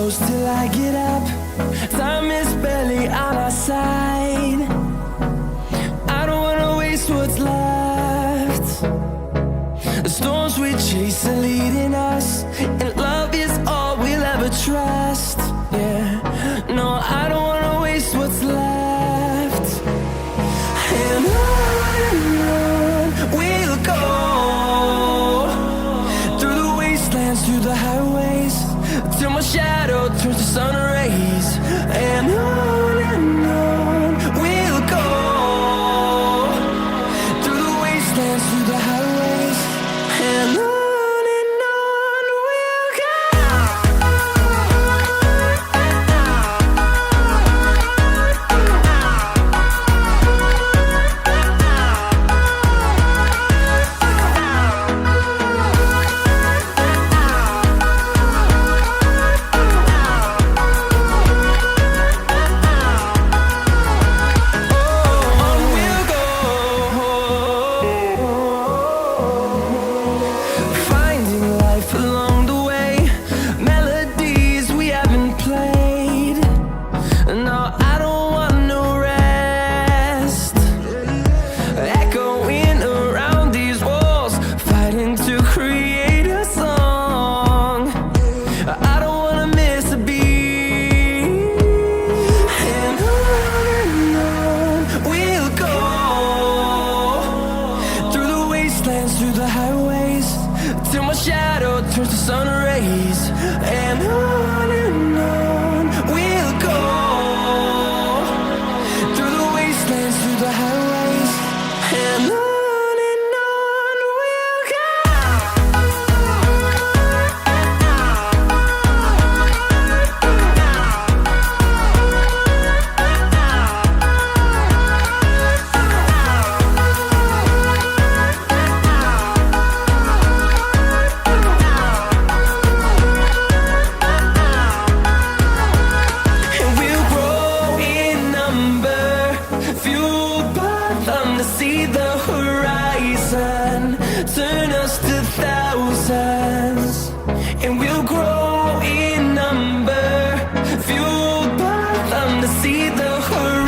close till I get up. Time is barely on our side. I don't wanna waste what's left. The storms we chase are leading us, and love is all we'll ever trust. Yeah, no, I don't wanna waste what's left. And on we'll go, through the wastelands, through the highways, till my shadow turns to sun rays. And on we'll go, through the wastelands, through the highways, and on we'll go. Through the highways, till my shadow turns to sun rays. And on we'll go, through the wastelands, through the highways, and on we'll go. See the horizon turn us to thousands, and we'll grow in number, fueled by them to see the horizon.